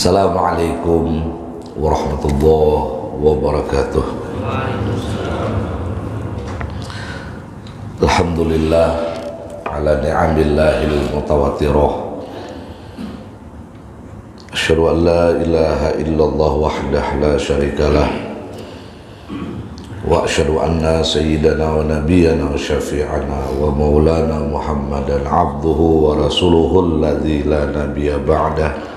Assalamualaikum warahmatullahi wabarakatuh. Alhamdulillah ala ni'amillahil mutawatirah. Asyhadu an la ilaha illallah wahdah la syarikalah. Wa asyhadu anna sayyidana wa nabiyyana wa syafi'ana wa maulana Muhammadan abduhu wa rasuluhu alladzi la nabiyya ba'dah.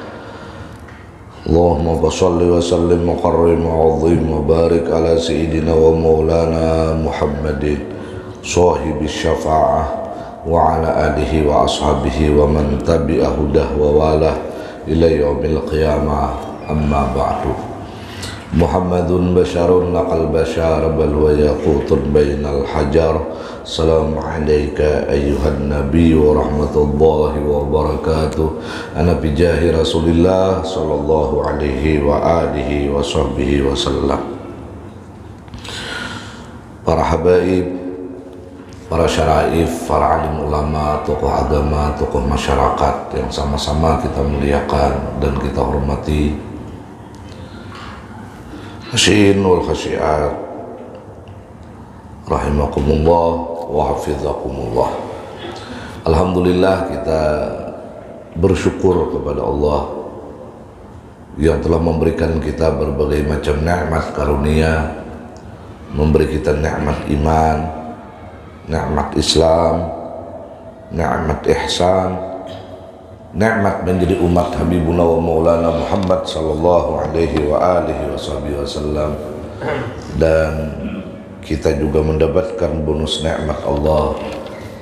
Allahumma shalli wa sallim wa karrim wa azim wa barik ala sayyidina wa maulana Muhammadin sahibi syafa'ah wa ala alihi wa ashabihi wa man tabi'a hudah wa walah ila yaumil qiyamah, amma ba'du. Muhammadun basyarun laqal basyar bal wa yaqutun bainal hajar. Assalamu alayka ayyuhan nabiy wa rahmatullahi wa barakatuh. Ana bijahi Rasulillah sallallahu alaihi wa alihi wa sahbihi wa sallam. Para habaib, para syaraif, para alim ulama, tokoh agama, tokoh masyarakat yang sama-sama kita muliakan dan kita hormati, khasyin wal khasyiat rahimakumullah wa hafizakumullah. Alhamdulillah, kita bersyukur kepada Allah yang telah memberikan kita berbagai macam nikmat karunia, memberi kita nikmat iman, nikmat Islam, nikmat ihsan, nikmat menjadi umat Habibuna wa Maulana Muhammad sallallahu alaihi wa alihi wasallam, dan kita juga mendapatkan bonus nikmat Allah,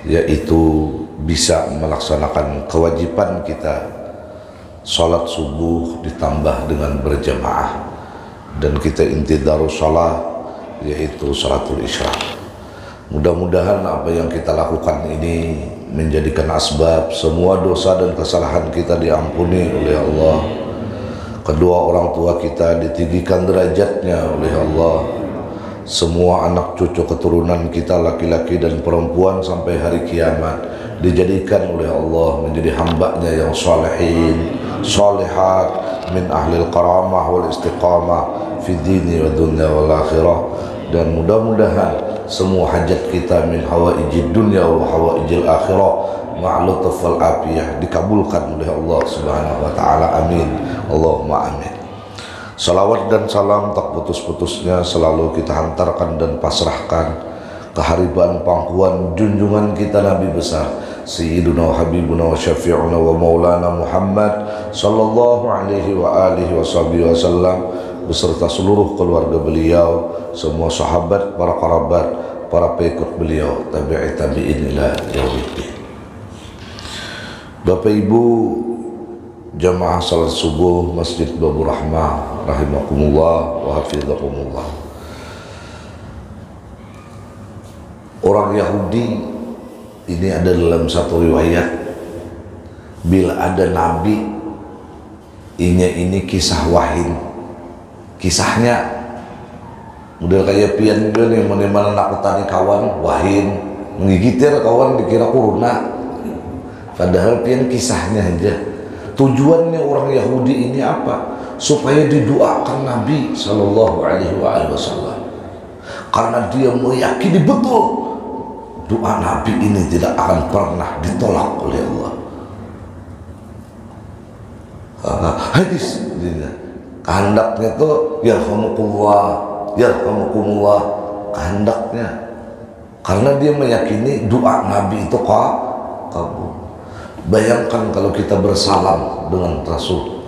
yaitu bisa melaksanakan kewajiban kita salat subuh ditambah dengan berjamaah, dan kita intidarus shalah, yaitu salatul isyraq. Mudah-mudahan apa yang kita lakukan ini menjadikan asbab semua dosa dan kesalahan kita diampuni oleh Allah. Kedua orang tua kita ditinggikan derajatnya oleh Allah. Semua anak cucu keturunan kita laki-laki dan perempuan sampai hari kiamat dijadikan oleh Allah menjadi hambanya yang salihin, salihat, min ahlil karamah wal istiqamah fi dini wa dunya wal akhirah. Dan mudah-mudahan semua hajat kita min hawaijid dunya wa hawaijil akhirah ma'lutuf wal afiyah dikabulkan oleh Allah subhanahu wa ta'ala. Amin, Allahumma amin. Salawat dan salam tak putus-putusnya selalu kita hantarkan dan pasrahkan keharibaan pangkuan junjungan kita Nabi besar Sayyiduna Habibuna wa Syafi'una wa Maulana Muhammad sallallahu alaihi wa alihi wasallam, beserta seluruh keluarga beliau, semua sahabat, para kerabat, para pengikut beliau, tabi'i tabi'in ila yaumiddin. Bapak Ibu jamaah salat subuh Masjid Babur Rahmah rahimakumullah wa hafizakumullah. Orang Yahudi ini ada dalam satu riwayat, bila ada nabi ini kisah wahin, kisahnya model kayak pian juga nih, mana nakutani kawan wahin mengigitir kawan dikira corona, padahal pian kisahnya aja. Tujuannya orang Yahudi ini apa? Supaya didoakan Nabi sallallahu alaihi wasallam, karena dia meyakini betul doa Nabi ini tidak akan pernah ditolak oleh Allah. Hadis kehendaknya tuh yarhamukumullah, yarhamukumullah, kehendaknya, karena dia meyakini doa Nabi itu kabul. Bayangkan kalau kita bersalam dengan Rasul,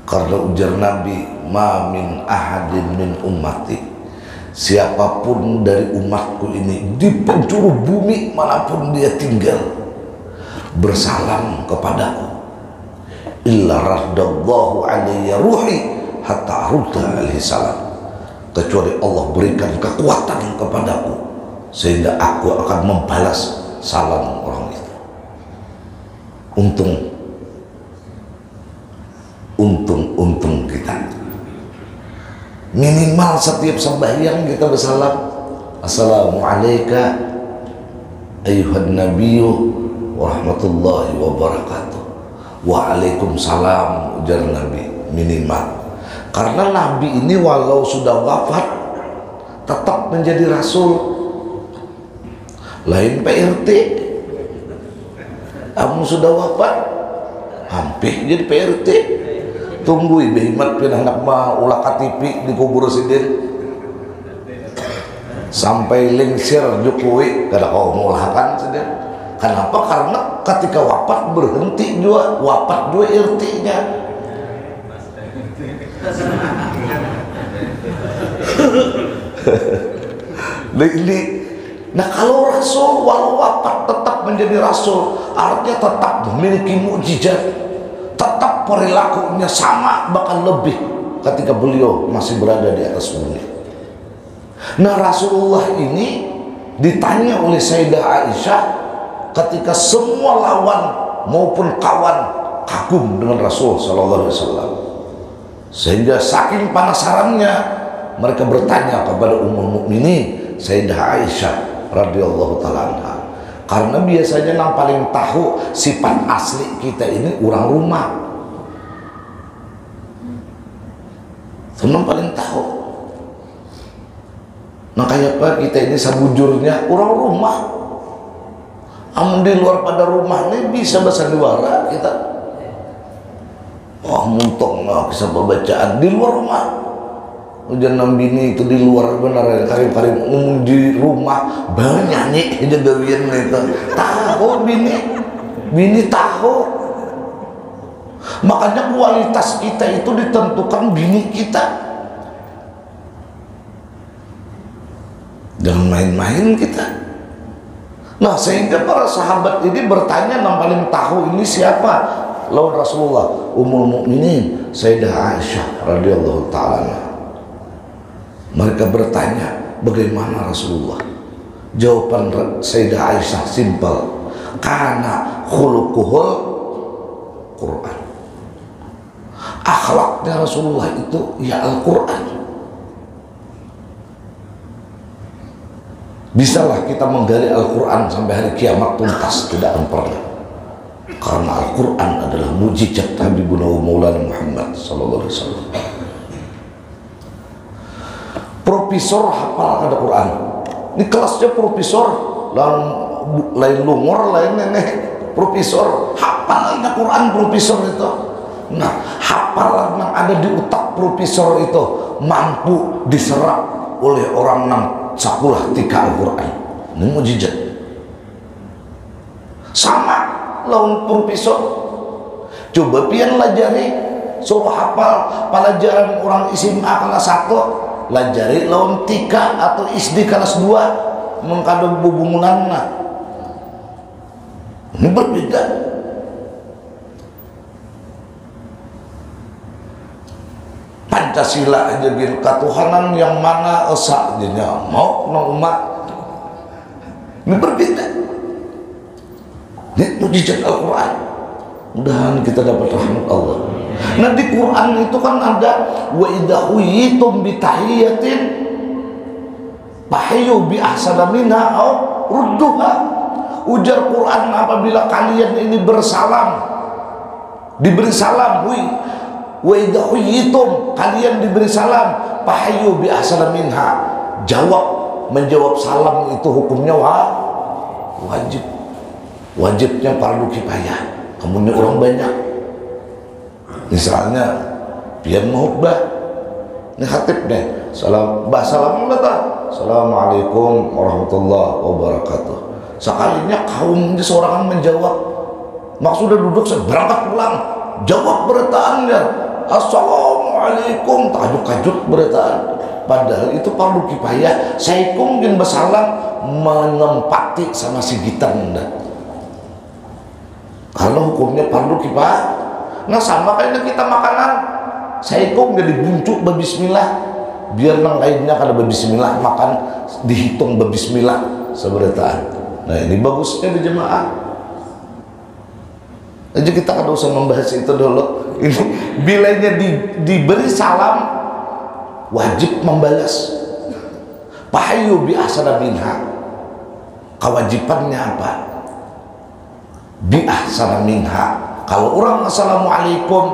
karena ujar Nabi, ma min ahadin min ummati, siapapun dari umatku ini di penjuru bumi manapun dia tinggal, bersalam kepadaku, illa raddallahu alayya ruhi hatta arudda alaihi salam, kecuali Allah berikan kekuatan kepadaku sehingga aku akan membalas salam orang itu. Untung kita minimal setiap sembahyang kita bersalam, assalamualaikum ayyuhan nabiyyu wa rahmatullahi wa barakatuh, Waalaikumsalam, ujar Nabi, minimal. Karena Nabi ini walau sudah wafat tetap menjadi rasul. Lain PRT, kamu sudah wafat hampir jadi PRT. Tunggu ibu Himat pindah anak mah ulah KTP di kubur sidin sampai lingsir Jokowi kada kau mulahkan sidin. Kenapa? Karena ketika wafat berhenti juga, wafat juga RT-nya. Nah kalau rasul walau wafat tetap menjadi rasul, artinya tetap memiliki mukjizat, tetap perilakunya sama bahkan lebih ketika beliau masih berada di atas bumi. Nah Rasulullah ini ditanya oleh Sayyidah Aisyah ketika semua lawan maupun kawan kagum dengan Rasul Sallallahu Alaihi Wasallam, sehingga saking penasarannya mereka bertanya kepada Ummul Mukminin Sayyidah Aisyah radhiyallahu taala anha, karena biasanya yang paling tahu sifat asli kita ini orang rumah, senang paling tahu. Nah kayak apa kita ini sabujurnya orang rumah. Amun di luar pada rumah ini bisa bersandiwara kita. Wah muntong lah kisah pembacaan di luar rumah. Ujian bini itu di luar benar karim-karim umum di rumah banyak nyanyi aja gawian itu. Tahu bini tahu. Makanya kualitas kita itu ditentukan bini kita. Jangan main-main kita. Nah sehingga para sahabat ini bertanya yang paling tahu ini siapa? Lawan Rasulullah, Ummul Mukminin Sayyidah Aisyah radhiyallahu taala. Mereka bertanya, bagaimana Rasulullah? Jawaban Sayyidah Aisyah simpel, karena khuluquhul Quran. Akhlaknya Rasulullah itu ya Al-Quran. Bisalah kita menggali Al-Quran sampai hari kiamat tuntas, tidak akan pernah. Karena Al-Quran adalah mujizat Habibuna wa Maulana Muhammad sallallahu alaihi wasallam. Profesor hafal ada Quran. Ini kelasnya profesor, lain lumur, lain nenek. Profesor hafal ada Quran profesor itu. Nah, hafalan yang ada di otak profesor itu mampu diserap oleh orang yang sakulah tika Al-Quran. Ini mujizat. Sama lawan profesor. Coba pian lajari suruh hafal pelajaran orang SMA kelas 1, lajari lawan tika atau SD kelas 2 mengkadang bubungunan. Ini berbeda. Pancasila aja bil ketuhanan yang mana esa jadinya mau no umat. Ini berbeda. Ini mujizat Al-Quran. Mudahan kita dapat rahmat Allah. Nah di Quran itu kan ada wa idza huyitum bi tahiyatin fahayyu bi ahsana minha aw rudduha. Ujar Quran apabila kalian ini bersalam, diberi salam, wa idza huyitum, kalian diberi salam, fahayyu bi ahsana minha, menjawab salam itu hukumnya wajib. Wajibnya fardu kifayah. Kamunya orang banyak. Misalnya pian mahutbah, ini khatib deh, salam Assalamualaikum warahmatullahi wabarakatuh. Sekalinya kaumnya seorang menjawab, maksudnya duduk berangkat pulang, jawab beritaannya Assalamualaikum, tajuk-tajuk beritaan. Padahal itu fardu kifayah. Saya mungkin bersalam menempati sama si gitar anda. Kalau hukumnya fardu kifayah. Nah sama kayak kita makanan. Saya jadi buncuk berbismillah. Biar yang lainnya kada berbismillah makan dihitung berbismillah seberitaan. Nah ini bagusnya di jemaah. Jadi kita kada usah membahas itu dulu. Ini bilanya diberi salam wajib membalas. Fahayyu bi ahsana minha. Kewajibannya apa? Bi ahsana minha, Kalau orang assalamualaikum,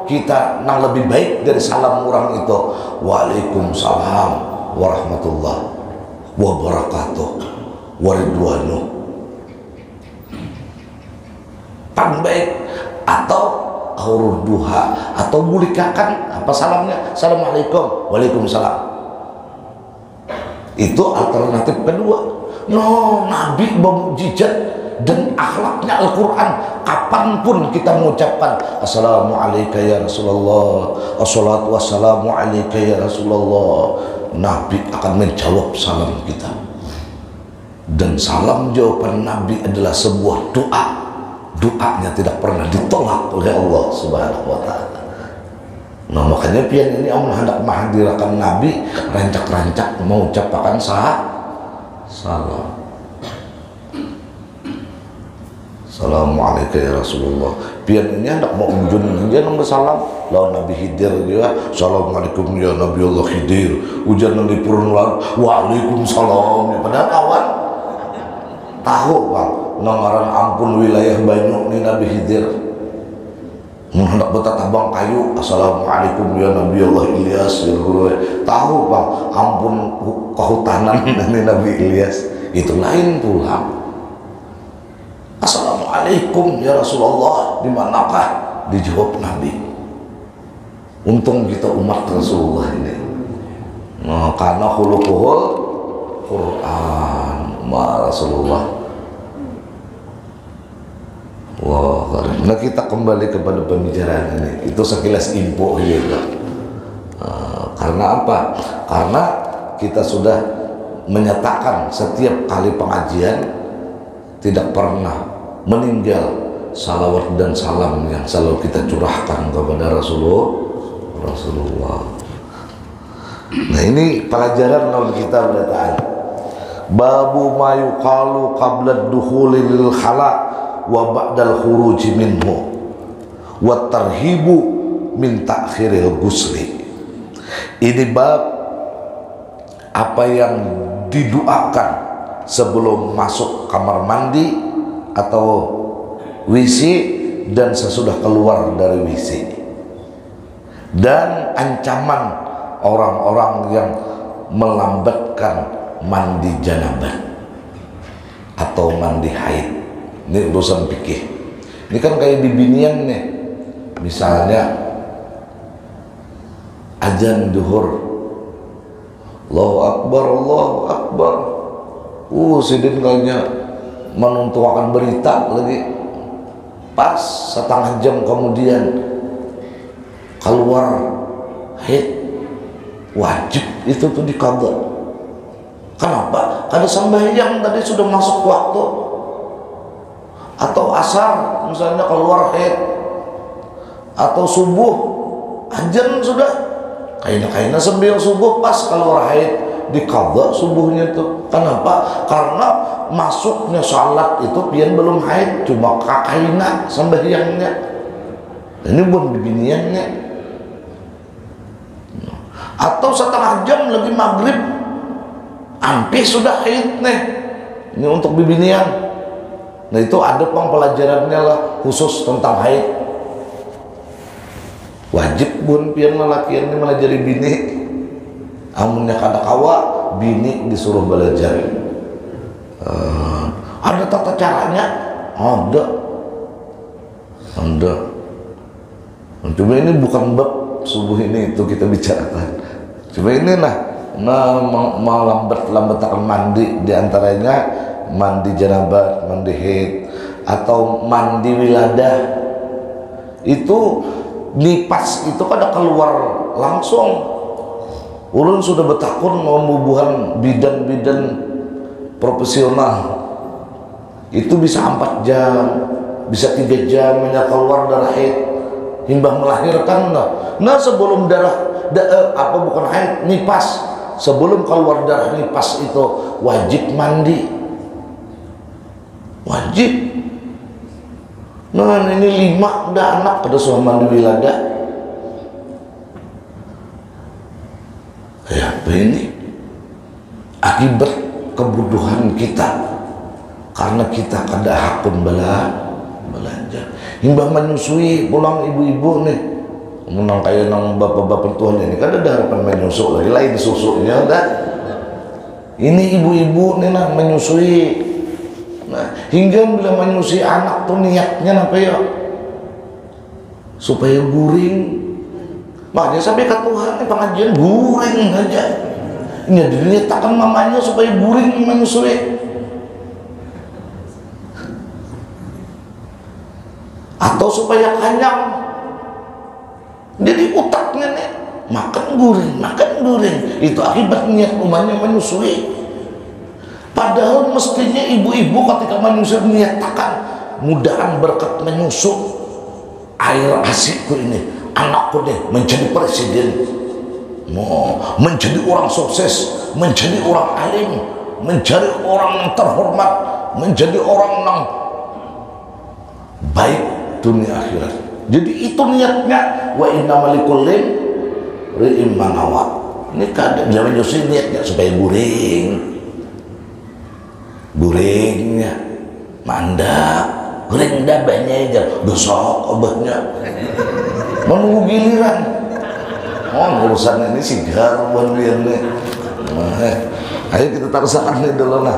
kita nang lebih baik dari salam orang itu waalaikumsalam warahmatullahi wabarakatuh waridwanuh, paling baik. Atau huruf duha, atau mulikakan apa salamnya, assalamualaikum waalaikumsalam. Itu alternatif kedua. No, Nabi bermukjizat dan akhlaknya Al-Quran. Kapanpun kita mengucapkan assalamualaikum ya Rasulullah, assalatu wassalamu alaika ya Rasulullah, Nabi akan menjawab salam kita. Dan salam jawaban Nabi adalah sebuah doa. Doanya tidak pernah ditolak oleh Allah Subhanahu wa ta'ala. Nah, makanya pian ini Allah hendak menghadirkan Nabi rancak-rancak mengucapkan salam. Assalamualaikum ya Rasulullah. Pian ini hendak mau ujun dia nang salam lawan Nabi Khidir juga. Assalamualaikum ya Nabi Allah Khidir. Ujian di purun lawan waalaikumsalam. Padahal kawan tahu Bang, ngaran ampun wilayah Banyu ni Nabi Khidir. Hendak bertatabang kayu, assalamualaikum ya Nabi Allah Ilyas ya guru. Tahu Bang, ampun kehutanan ni Nabi Ilyas. Itu lain pula. Assalamualaikum ya Rasulullah, di manakah? Dijawab Nabi. Untung kita umat Rasulullah ini. Nah, karena khuluquhul Quran ma Rasulullah. Wah, nah kita kembali kepada pembicaraan ini. Itu sekilas info gitu. Karena apa? Karena kita sudah menyatakan setiap kali pengajian tidak pernah meninggal salawat dan salam yang selalu kita curahkan kepada Rasulullah. Nah, ini pelajaran lawan kita berdataan. Babu ma yuqalu qabla dukhuli lil khala wa ba'dal khuruji minhu wa tarhibu min ta'khiril ghusli. Ini bab apa yang didoakan sebelum masuk kamar mandi atau WC dan sesudah keluar dari WC, dan ancaman orang-orang yang melambatkan mandi janabah atau mandi haid. Ini urusan fikih. Ini kan kayak di binian nih, misalnya azan duhur, Allahu Akbar, Allahu Akbar. Sidin kayaknya menuntuakan berita lagi. Pas setengah jam kemudian keluar haid, wajib itu tuh diqadha. Kenapa? Karena sembahyang tadi sudah masuk waktu. Atau asar misalnya keluar haid, atau subuh azan sudah kayaknya sembahyang subuh pas keluar haid, diqadha subuhnya tuh. Kenapa? Karena masuknya salat itu pian belum haid, cuma kakaina sembahyangnya. Ini belum biniannya. Atau setengah jam lagi maghrib, hampir sudah haid nih. Ini untuk bibinian. Nah, itu ada pelajarannya lah khusus tentang haid. Wajib pun pian lelaki ini melajari bini. Amunnya kada kawa bini disuruh belajar. Ada tata caranya? Ada. Cuma ini bukan bab subuh ini itu kita bicarakan. Cuma ini melambatkan mandi, diantaranya mandi janabah, mandi haid, atau mandi wiladah. Itu nipas itu kada keluar langsung. Ulun sudah bertakun membubuhan bidan-bidan profesional. Itu bisa 4 jam, bisa 3 jam keluar darah haid, himbah melahirkan. Nah, sebelum bukan haid, nipas, sebelum keluar darah nipas itu wajib mandi. Wajib. Nah, ini 5 udah anak kada suah mandi wiladah. Ya, apa ini? Akibat kebodohan kita, karena kita kada hakun belanja. Himbah menyusui pulang ibu-ibu nih, menang kayak nang bapak-bapak Tuhan ini kan ada harapan menyusuk lagi lain susunya kan. Ini ibu-ibu nih nah menyusui. Nah, hingga bila menyusui anak tuh niatnya apa ya? Supaya guring. Makanya sampai ke Tuhan pengajian guring aja. Ini dinyatakan mamanya supaya guring menyusui. Atau supaya kenyang. Jadi otaknya nih makan guring. Itu akibat niat umatnya menyusui. Padahal mestinya ibu-ibu ketika menyusui menyatakan mudahan berkat menyusu air asikku ini, anakku nih menjadi presiden, menjadi orang sukses, menjadi orang alim, menjadi orang yang terhormat, menjadi orang yang baik dunia akhirat. Jadi itu niatnya. Wa innamal likulli imrin ma nawa. Ini kadang zaman Yusuf niatnya supaya guringnya mandak, guring dabanya aja besok obatnya menunggu giliran. Urusan ini sigar nih. Ayo kita taruhkan nih dulu nah.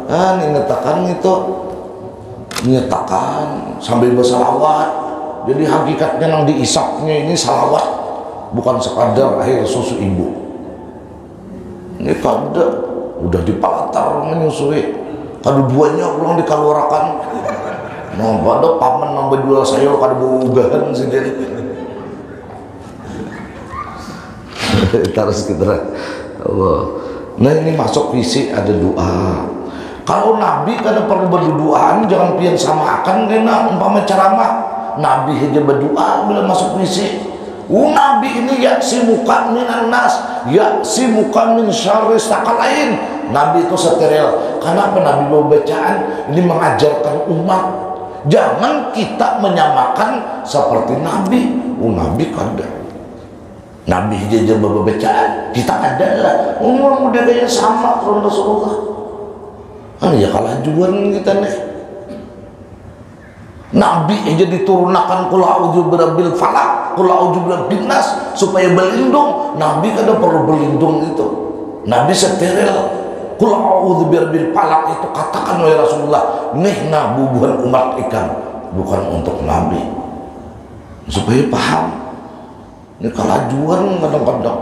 Ini nyatakan sambil bersalawat. Jadi hakikatnya yang diisapnya ini salawat, bukan sekadar air susu ibu. Ini kada udah dipalatar menyusui, keduanya ulang dikeluarkan. Nah, pada paman nambah jual sayur kada bugahan sendiri. Terus kita Allah. Nah ini masuk visi ada doa. Kalau Nabi kada perlu berdoaan, jangan pian samakan kena umpama ceramah. Nabi aja berdoa bila masuk visi. Nabi ini yaksimuka minan nas, yaksimuka min syarri sakalain. Nabi itu steril. Kenapa Nabi mau bacaan ini mengajarkan umat? Jangan kita menyamakan seperti Nabi. Nabi kada. Nabi aja berbacaan, kita adalah umur budaya sama dengan Rasulullah. Ya kelajuan kita nih. Nabi aja diturunkan qul a'udzu birabbil falaq, qul a'udzu birabbin nas supaya berlindung. Nabi kada perlu berlindung itu. Nabi steril. Qul a'udzu birabbil falaq itu katakan oleh Rasulullah, "Nihna bubuhan umat ikan," bukan untuk Nabi. Supaya paham. Ini kelajuan kadang-kadang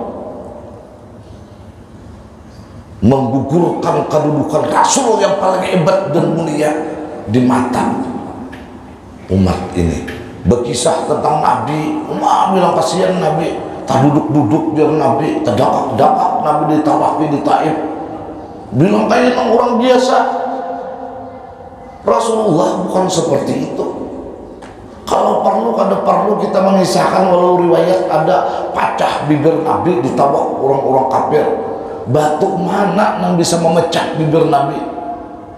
menggugurkan kedudukan Rasul yang paling hebat dan mulia di mata umat ini. Berkisah tentang Nabi, bilang kasihan Nabi, tak duduk-duduk biar Nabi, terdakak-dakak Nabi ditawafi di Taif. Bilang kayak orang biasa. Rasulullah bukan seperti itu. Kalau perlu, kada perlu kita mengisahkan walau riwayat ada pacah bibir Nabi ditabak orang-orang kafir. Batu mana yang bisa memecah bibir Nabi?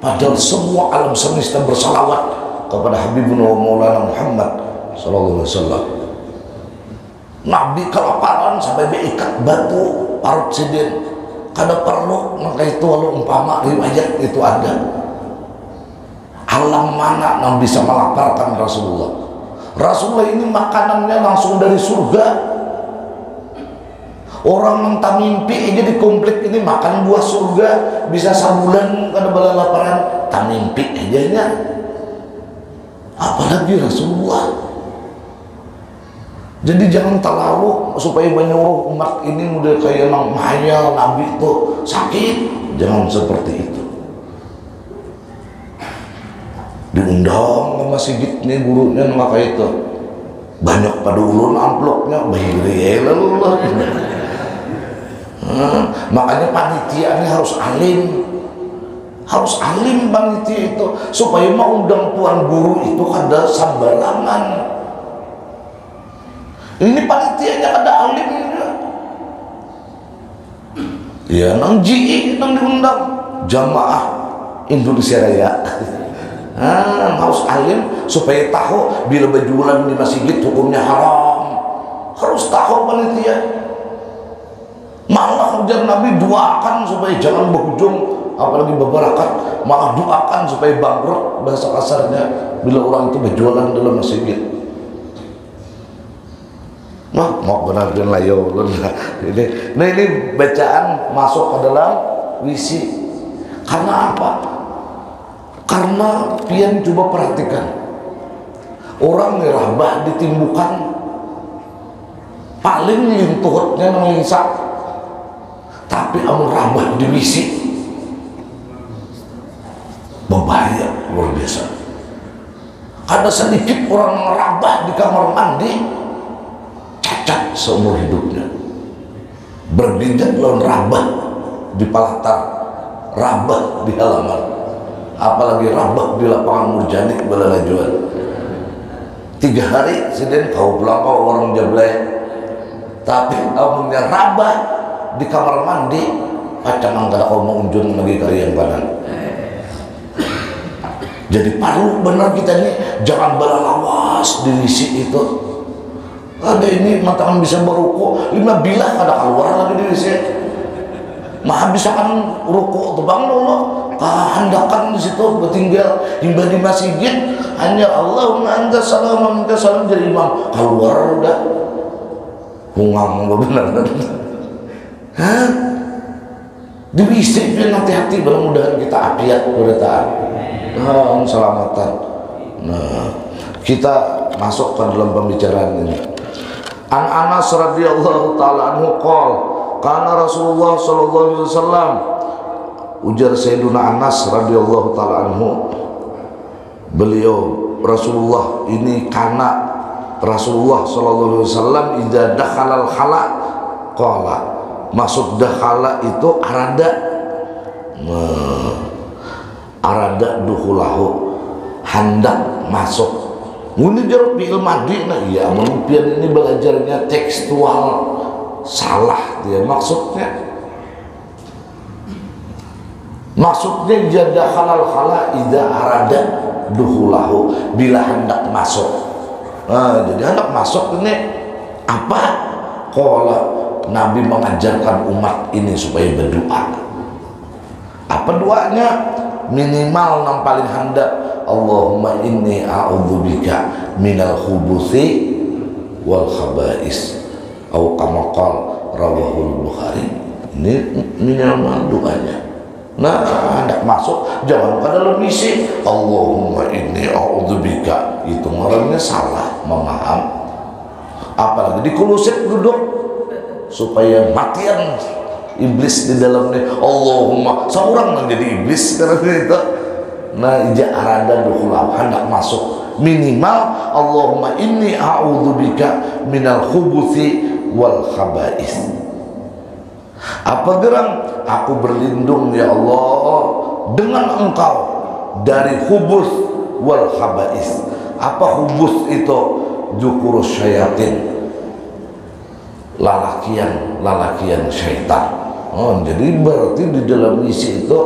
Padahal semua alam semesta bersalawat kepada Habibuna Maulana Muhammad sallallahu alaihi wasallam. Nabi kelaparan sampai beikat batu parut sidin. Kada perlu maka itu walau umpama riwayat itu ada. Alam mana yang bisa melaparkan Rasulullah? Rasulullah ini makanannya langsung dari surga. Orang yang tak mimpi aja di komplek ini makan buah surga bisa sebulan kada bala laparan, tak mimpi aja nya. Apalagi Rasulullah. Jadi jangan terlalu supaya menyuruh umat ini udah kayak nang mahayal Nabi itu sakit. Jangan seperti itu. Diundang ke masjid nih gurunya maka itu banyak pada ulun amplopnya bahiri lalu lah. Makanya panitia ini harus alim panitia itu supaya mau undang tuan guru itu kada sembarangan. Ini panitianya kada alim ya nang JI nang diundang jamaah Indonesia Raya. Harus alim supaya tahu bila berjualan di masjid hukumnya haram. Harus tahu panitia. Malah ujar Nabi, doakan supaya jangan berujung, apalagi berbarakat. Malah doakan supaya bangkrut, bahasa kasarnya, bila orang itu berjualan dalam masjid. Nah, mau benar-benar layo. Ini bacaan masuk ke dalam wisi. Karena apa? Karena pian coba perhatikan, orang ngerabah ditimbukan paling lintuhnya nang lingsak, tapi amun rabah di wisi berbahaya luar biasa. Ada sedikit orang ngerabah di kamar mandi, cacat seumur hidupnya. Berbeda lawan rabah di palatar, rabah di halaman, apalagi rabah di lapangan Murjani Balanajuan. 3 hari siden kau pulang kau orang jablay, tapi amunnya rabah di kamar mandi, kacang angkada kau mau unjun lagi kali yang panan. Jadi perlu benar kita ini jangan balalawas di wisi itu. Ada ini matakan bisa beruku 5 bilah ada keluar lagi di wisi. Mah bisa kan ruku tuh bang lo kehendakan di situ bertinggal hingga di masjid hanya Allahumma anta salam wa minka salam jadi imam keluar udah hungang benar. Hah? Di wisi itu hati-hati, mudah-mudahan kita apiat berdataan. Nah, selamatan. Nah, kita masuk ke dalam pembicaraan ini. An Anas radhiyallahu taala anhu qol, kana Rasulullah sallallahu alaihi wasallam, ujar Sayyiduna Anas radhiyallahu taala anhu, beliau Rasulullah ini kana Rasulullah sallallahu alaihi wasallam idza dakhalal khala qala, maksud dakhala itu arada duhulahu, hendak masuk. Ini jarang fi'il madhi, nah iya, mungkin ini belajarnya tekstual salah dia maksudnya. Maksudnya jada halal khala idza arada duhulahu, bila hendak masuk. Nah, jadi hendak masuk ini apa? Qala, Nabi mengajarkan umat ini supaya berdoa. Apa doanya? Minimal yang paling hendak, Allahumma inni a'udzubika minal khubuthi wal khaba'is, atau kama qala rawahul Bukhari. Ini minimal doanya. Nah, hendak masuk jangan pada dalam misi Allahumma inni a'udzubika, itu orangnya salah memaham. Apalagi dikulusik duduk supaya matian iblis di dalamnya. Allahumma, seorang yang jadi iblis karena itu. Nah, ija arada dukhulah, hendak masuk, minimal Allahumma inni a'udzubika minal khubuthi wal khaba'is. Apa gerang? Aku berlindung ya Allah dengan engkau dari khubus wal khaba'is. Apa khubus itu? Jukurus syayatin, lalakian syaitan. Oh, jadi berarti di dalam isi itu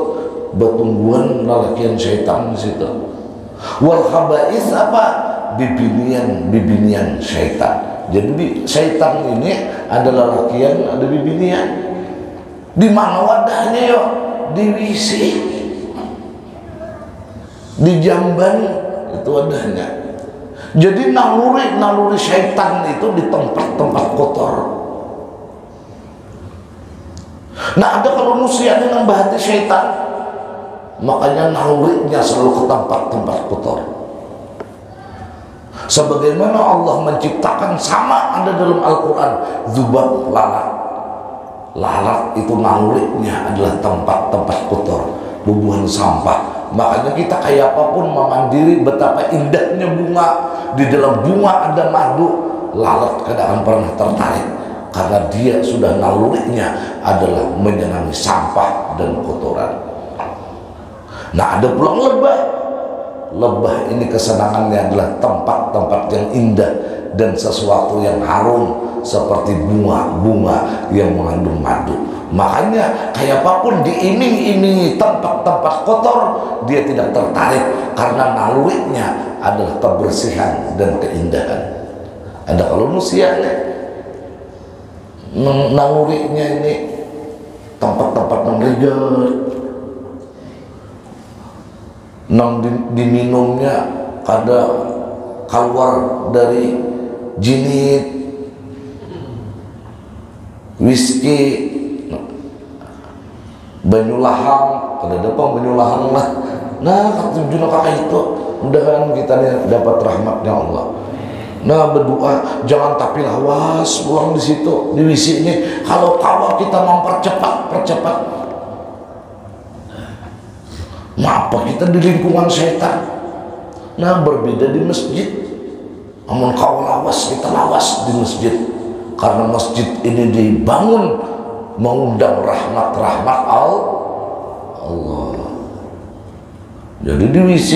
bertumbuhan lalakian syaitan di situ. Wal khaba'is apa? Bibinian syaitan. Jadi syaitan ini ada lalakian, ada bibinian. Di mana wadahnya yo? Di wisi, di jamban itu wadahnya. Jadi naluri syaitan itu di tempat-tempat kotor. Nah, ada kalau manusia ini nambah hati syaitan, makanya nalurinya selalu ke tempat-tempat kotor. Sebagaimana Allah menciptakan sama ada dalam Al-Quran, zubab, lalat. Lalat itu nalurinya adalah tempat-tempat kotor, bubuhan sampah. Makanya kita kayak apapun memandiri betapa indahnya bunga, di dalam bunga ada madu, lalat kadang pernah tertarik karena dia sudah nalurinya adalah menyenangi sampah dan kotoran. Nah, ada pulang lebah. Lebah ini kesenangannya adalah tempat-tempat yang indah dan sesuatu yang harum seperti bunga-bunga yang mengandung madu. Makanya kayak apapun diiming-imingi tempat-tempat kotor, dia tidak tertarik karena nalurinya adalah kebersihan dan keindahan. Ada kalau manusia nangurinya ini tempat-tempat nang reget, nang diminumnya kada keluar dari jinit, whisky, banyu lahang, kada depan banyu lahang lah. Nah, tujuan kakak itu mudah-mudahan kita dapat rahmatnya Allah. Nah, berdoa jangan tapi lawas pulang di situ di WC ini. Kalau kita percepat. Ngapa kita di lingkungan setan? Nah, berbeda di masjid. Amun kau lawas, kita lawas di masjid. Karena masjid ini dibangun mengundang rahmat Allah. Jadi di WC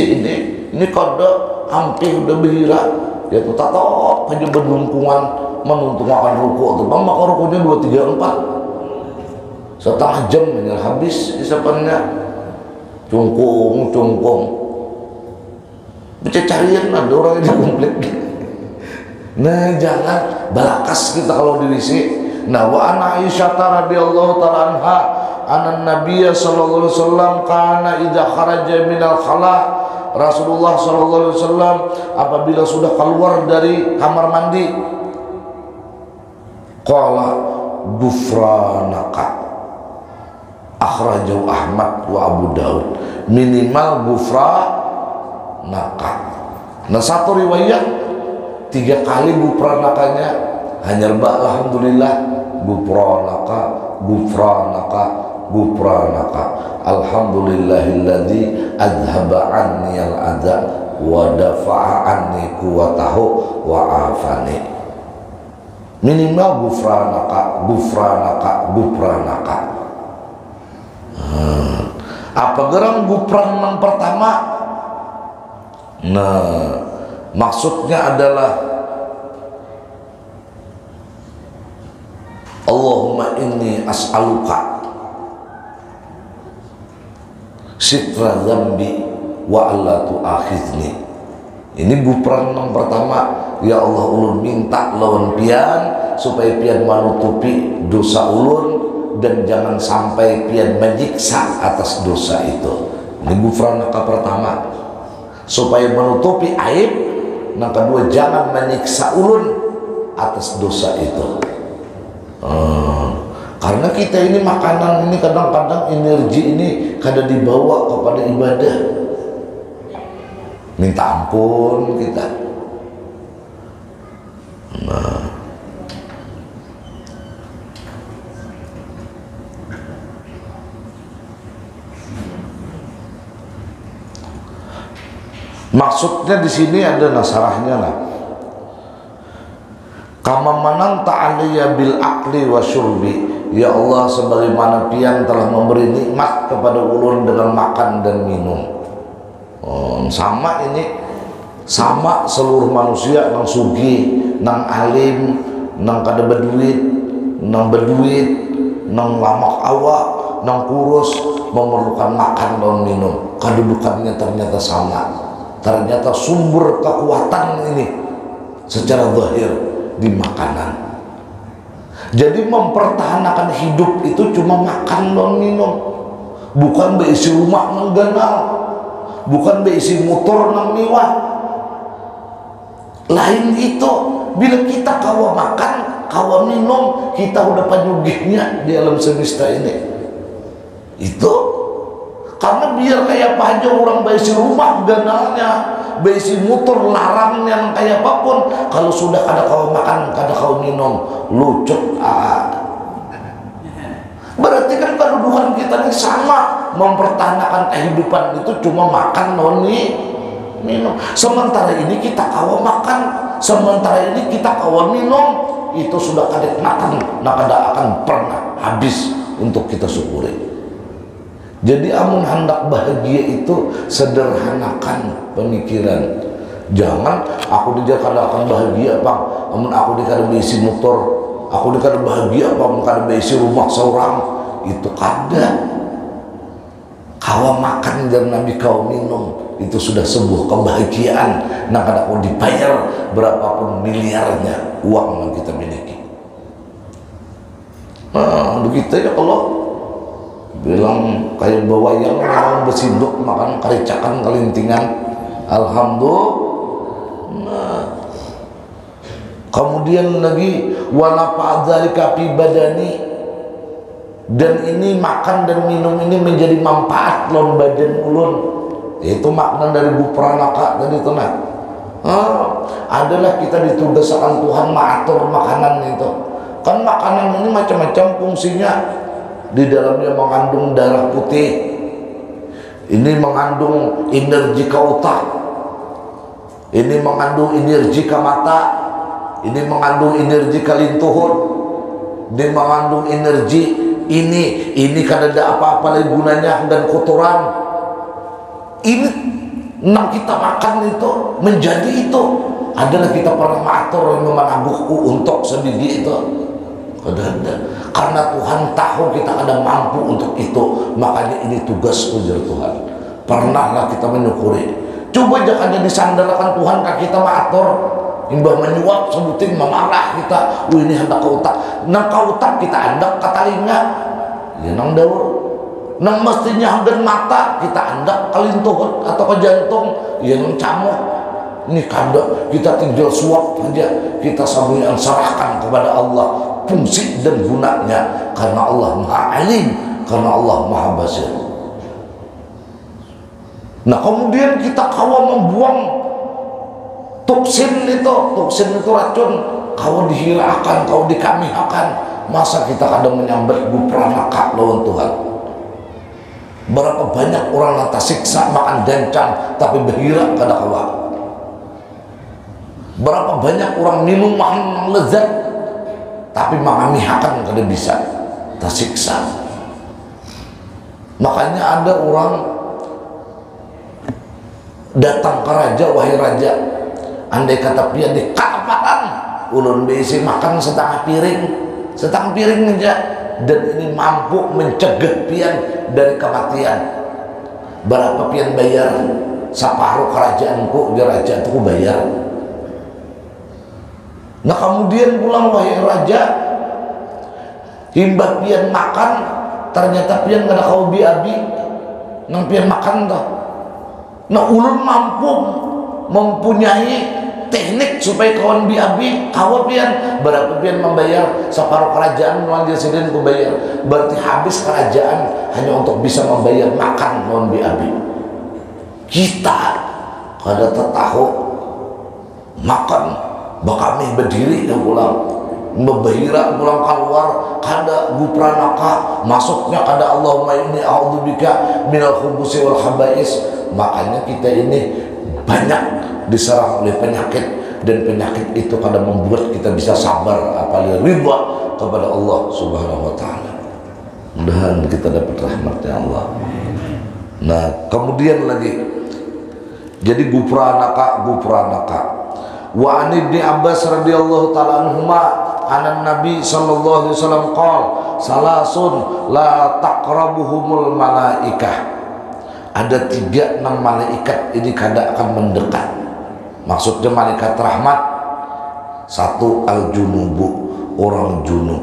ini kada hampir udah berhira, ya tuh tato aja berlingkungan menuntung makan ruko tuh, bang makan rukonya 2, 3, 4 setengah jam ini habis isapannya, cungkung baca carian ada orang ini komplek. Nah, jangan balakas kita kalau di WC. Nah, wa ana Aisyah radhiyallahu ta'ala anha anna Nabiya sallallahu alaihi wasallam kana idza kharaja minal khala, Rasulullah sallallahu alaihi wasallam apabila sudah keluar dari kamar mandi, qala gufranaka, akhrajahu Ahmad wa Abu Daud, minimal gufranaka. Nah, satu riwayat 3 kali gufranakanya, hanya alhamdulillah gufranaka alhamdulillahilladzi adhaba anni al-adha wa dafa'a anni quwwatahu wa afani. Minimal gufranaka. Apa gerang gufran yang pertama? Nah, maksudnya adalah Allahumma inni as'aluka sitra dzambi wa alla tu'akhidni. Ini gufran yang pertama. Ya Allah, ulun minta lawan pian supaya pian menutupi dosa ulun dan jangan sampai pian menyiksa atas dosa itu. Ini gufran yang pertama, supaya menutupi aib. Yang kedua, jangan menyiksa ulun atas dosa itu. Karena kita ini makanan ini kadang-kadang energi ini kadang dibawa kepada ibadah, minta ampun kita. Nah, maksudnya di sini ada nasarahnya lah. Kama mananta aliyya bil akli wa syurbi, ya Allah, sebagaimana pian telah memberi nikmat kepada ulun dengan makan dan minum. Sama ini, sama seluruh manusia, nang sugi, nang alim, nang kada berduit, nang lamak awak, nang kurus, memerlukan makan dan minum. Kedudukannya ternyata sama. Ternyata sumber kekuatan ini secara zahir di makanan. Jadi mempertahankan hidup itu cuma makan dan minum, bukan beisi rumah mengganal, bukan beisi motor nang mewah. Lain itu, bila kita kawa makan, kawa minum, kita udah penyugihnya di alam semesta ini. Itu karena biar kayak apa aja orang beisi rumah ganalnya, beisi motor larangnya kayak apapun, kalau sudah kada kau makan, kada kau minum, lucut. Berarti kan kedudukan kita ini sama, mempertahankan kehidupan itu cuma makan noni minum. Sementara ini kita kawa makan, sementara ini kita kawa minum, itu sudah kada makan, kada akan pernah habis untuk kita syukuri. Jadi amun hendak bahagia itu sederhanakan pemikiran. Jangan aku kada akan bahagia bang, amun aku kada beisi motor, aku kada bahagia bang, kada beisi rumah seorang. Itu kada. Kau makan dan Nabi kau minum, itu sudah sebuah kebahagiaan. Nah, kada kau dibayar berapapun miliarnya uang yang kita miliki. Nah, begitu ya Allah bilang kayak bawa yang memang bersinduk makan karicakan kelintingan. Alhamdulillah. Kemudian lagi wala fa'dzalika fi badani, dan ini makan dan minum ini menjadi manfaat lon badan ulun. Itu makna dari Bupranaka tadi itu nah. Adalah kita ditugaskan Tuhan mengatur makanan itu. Kan makanan ini macam-macam fungsinya. Di dalamnya mengandung darah putih. Ini mengandung energi ke otak. Ini mengandung energi ke mata. Ini mengandung energi ke lintuhun. Ini mengandung energi ini kada ada apa-apa lagi gunanya dan kotoran. Ini nang kita makan itu menjadi itu adalah kita pernah mengatur memanabukku untuk sendiri itu. Ada. Karena Tuhan tahu kita ada mampu untuk itu, makanya ini tugas ujar Tuhan. Pernahlah kita menyukuri. Coba jangan disandarkan Tuhan ke kita mengatur, imbah menyuap sebutin memarah kita. Ini hendak ke otak, nang ke otak kita hendak ke telinga, ya nang daur. Nang mestinya hendak mata kita hendak ke lintuh atau ke jantung, ya nang camuk. Ini kada kita tinggal suap saja, kita sambil serahkan kepada Allah fungsi dan gunanya, karena Allah Maha Alim, karena Allah Maha Basir. Nah kemudian kita kawa membuang toksin itu racun, kawa dihilangkan, kawa dikamihakan. Masa kita kadang menyambat Bupranaka lawan Tuhan. Berapa banyak orang lantas siksa makan dancang tapi berhira kada kawa. Berapa banyak orang minum makan lezat tapi mengamihakan kada bisa, tersiksa. Makanya ada orang datang ke raja, wahai raja, andai kata pian di kapalan ulun bisi makan setengah piring aja, dan ini mampu mencegah pian dari kematian. Berapa pian bayar? Separuh kerajaanku, dia raja itu bayar. Nah kemudian pulang wahai raja, himbah pian makan, ternyata pian kada kau biabi, nang pian makan toh. Nah ulun mampu mempunyai teknik supaya kawan biabi, kawan pian berapa pian membayar separuh kerajaan, nuan dia sendiri ku bayar. Berarti habis kerajaan hanya untuk bisa membayar makan nuan biabi. Kita kada tahu makan. Kami berdiri dan pulang membahira pulang keluar kada Bupranaka masuknya kada Allahumma inni a'udzubika minal khubusi wal khaba'is. Makanya kita ini banyak diserang oleh penyakit, dan penyakit itu kadang membuat kita bisa sabar apalagi ridha kepada Allah Subhanahu wa taala. Mudah-mudahan kita dapat rahmatnya Allah. Nah kemudian lagi jadi Bupranaka. Wa an Ibni Abbas radhiyallahu ta'ala anhuma anan Nabi sallallahu alaihi wasallam qala salasun la taqrabuhumul malaikah. Ada 3 nang malaikat ini kada akan mendekat. Maksudnya malaikat rahmat. 1 al-junubu, orang junub.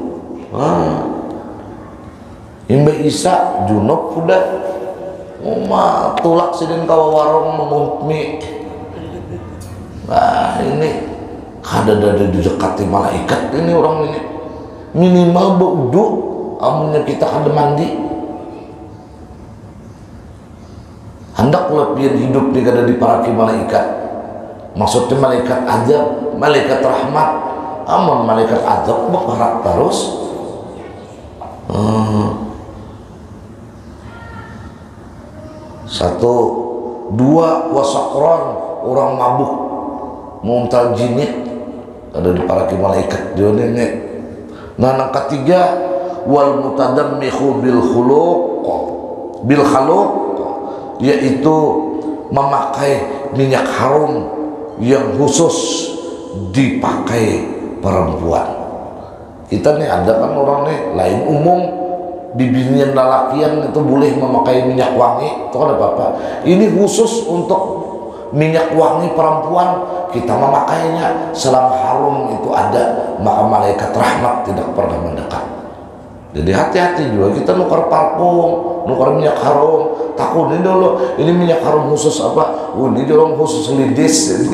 Imba Isa junub udah tulak sidin kawa warung memutmi. Nah ini kada didekati malaikat ini orang ini. Minimal berwudu, amunnya kita kada mandi. Hendaklah pian hidup di kada diparaki malaikat. Maksudnya malaikat azab, malaikat rahmat. Amun malaikat azab bergerak terus. 1, 2 wasakron, orang mabuk muntal jinit ada diparaki malaikat dia ini. Nah yang ketiga wal mutadammihu bil khaluq, yaitu memakai minyak harum yang khusus dipakai perempuan. Kita nih ada kan orang nih lain umum bibinian lalakian itu boleh memakai minyak wangi, itu kan ada apa-apa. Ini khusus untuk minyak wangi perempuan, kita memakainya selama harum itu ada, maka malaikat rahmat tidak pernah mendekat. Jadi hati-hati juga kita nukar parfum, nukar minyak harum. Takut ini dulu, ini minyak harum khusus apa? Ini dorong khusus lidis.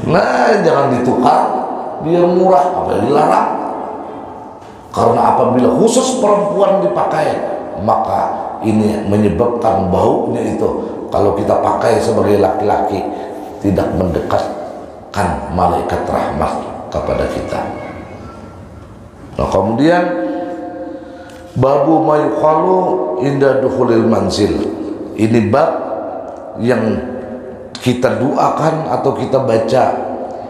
Nah, jangan ditukar, biar murah, apa dilarang. Karena apabila khusus perempuan dipakai, maka ini menyebabkan baunya itu. Kalau kita pakai sebagai laki-laki, tidak mendekatkan malaikat rahmat kepada kita. Nah, kemudian babu mayuqalu inda dukhulil manzil. Ini bab yang kita doakan atau kita baca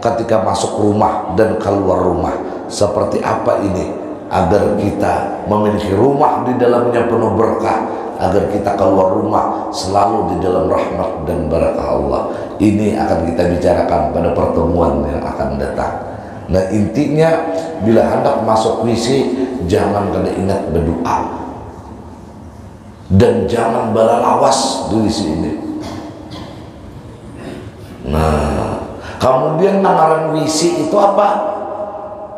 ketika masuk rumah dan keluar rumah. Seperti apa ini? Agar kita memiliki rumah di dalamnya penuh berkah, agar kita keluar rumah selalu di dalam rahmat dan barakah Allah. Ini akan kita bicarakan pada pertemuan yang akan datang. Nah, intinya bila hendak masuk WC jangan kena ingat berdoa dan jangan berlawas di WC ini. Nah, kemudian nangaran WC itu apa?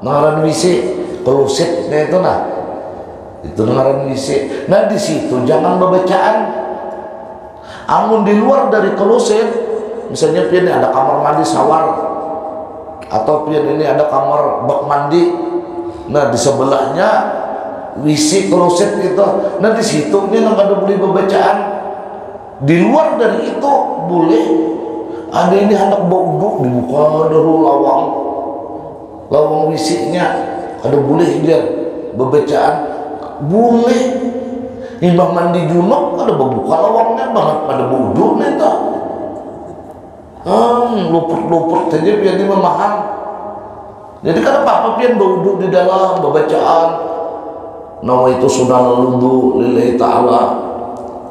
Nangaran WC klosetnya itu, nah itu nangaran WC. Nah, di situ jangan bacaan. Amun di luar dari kloset, misalnya pian ada kamar mandi sawar, atau pian ini ada kamar bak mandi. Nah, di sebelahnya WC kloset gitu. Nah, di situ ini nggak ada boleh bacaan. Di luar dari itu boleh. Ada ini hendak bauduk dibuka dulu lawang WC-nya. Ada boleh dia bacaan, boleh. Imam mandi junub ada buka lawangnya banget pada bauduk nih tak. Luput-luput saja biar dia memaham. Jadi kan apa-apa pian bauduk di dalam bacaan. Nawaitu sunnal wudu lillahi ta'ala.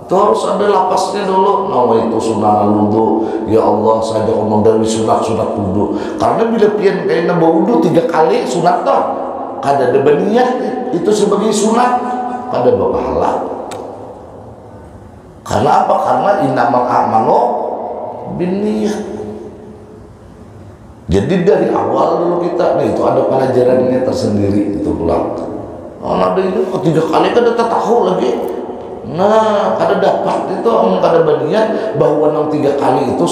Itu harus ada lapasnya dulu. Nawaitu sunnal wudu, ya Allah saya ngomong dari sunat wudu. Karena bila pian kayaknya bauduk 3 kali sunat toh. Kada ada niat itu sebagai sunat, kada berpahala. Karena apa? Karena innamal a'malu binniyat. Jadi dari awal dulu kita, nah itu ada pelajarannya tersendiri itu pulang. Oh, ada itu 3 kali kada tahu lagi. Nah, kada dapat itu kada berniat bahwa 3 kali itu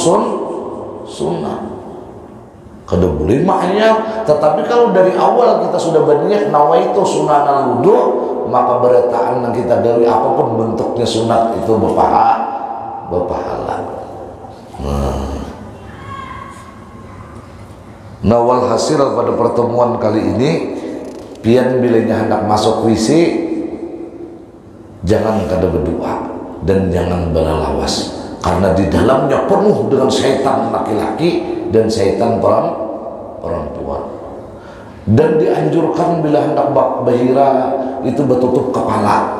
sunnah. Kada boleh maknya. Tetapi kalau dari awal kita sudah berniat nawaitu sunanal wudu, maka berataan kita dari apapun bentuknya sunat itu berpahala. Nah, walhasil pada pertemuan kali ini, pian bilanya hendak masuk WC jangan kada berdoa dan jangan berlawas, karena di dalamnya penuh dengan syaitan laki-laki dan syaitan perempuan. Dan dianjurkan bila hendak bahira itu bertutup kepala.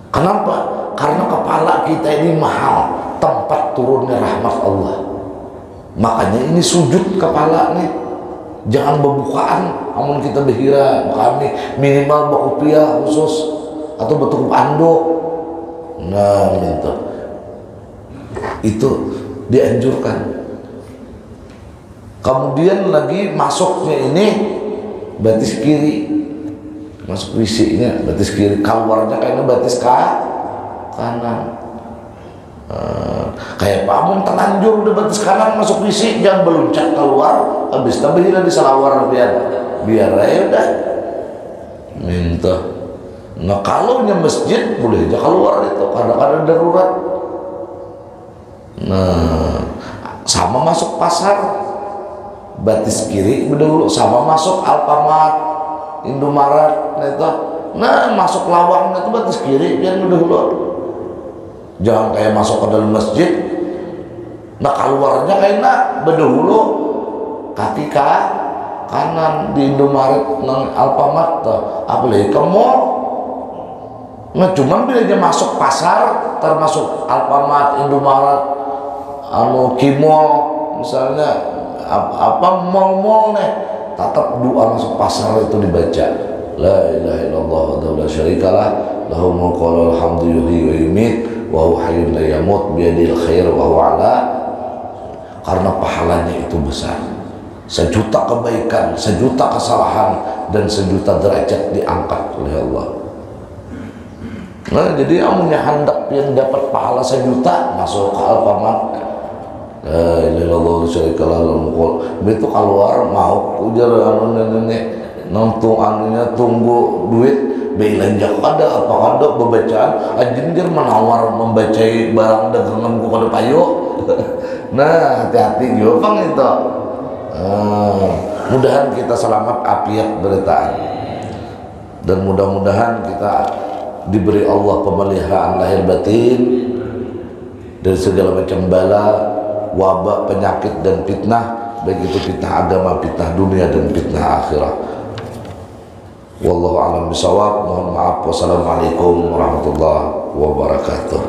Kenapa? Karena kepala kita ini mahal, tempat turunnya rahmat Allah. Makanya ini sujud kepala nih, jangan berbukaan. Amun kita bahira kami minimal bakupiah khusus atau bertutup anduk. Nah, itu dianjurkan. Kemudian lagi masuknya ini batis kiri, masuk WC-nya batis kiri, keluarnya kayaknya batis kanan. Kayak pamun terlanjur udah batis kanan masuk WC, jangan beluncat keluar, habis tabihila di salawar biar aja udah minta. Nah, kalau nya masjid boleh aja keluar itu kadang-kadang darurat. Nah, sama masuk pasar batis kiri dulu, sama masuk Alfamart, Indomaret, nah masuk lawang itu batis kiri biar dulu. Jangan kayak masuk ke dalam masjid, nah keluarnya kayaknya berdahulu kaki kanan di Indomaret, nang Alfamart, apalagi ke mall. Nah, cuman bila dia masuk pasar, termasuk Alfamart, Indomaret, Kimol, misalnya apa mall-mall nih, tetap doa masuk pasar itu dibaca. La ilaha illallah wa la syarikalah, lahu mulku wa lahul hamdu yuhyi wa yumiit wa huwa hayyun la yamut biyadil khair wa huwa ala. Karena pahalanya itu besar. sejuta kebaikan, sejuta kesalahan, dan sejuta derajat diangkat oleh Allah. Nah, jadi amunnya hendak yang dapat pahala sejuta masuk ke Alfamart. Itu keluar mau ujar anu nenek nonton anunya tunggu duit belanja ada apa ada bebacaan anjir menawar membaca barang dagangan ku kada payo. Nah, hati-hati juga bang itu. Mudahan kita selamat afiat beritaan, dan mudah-mudahan kita diberi Allah pemeliharaan lahir batin dari segala macam bala, wabah, penyakit dan fitnah, baik itu fitnah agama, fitnah dunia, dan fitnah akhirat. Wallahu a'lam bishawab. Mohon maaf. Wassalamualaikum warahmatullahi wabarakatuh.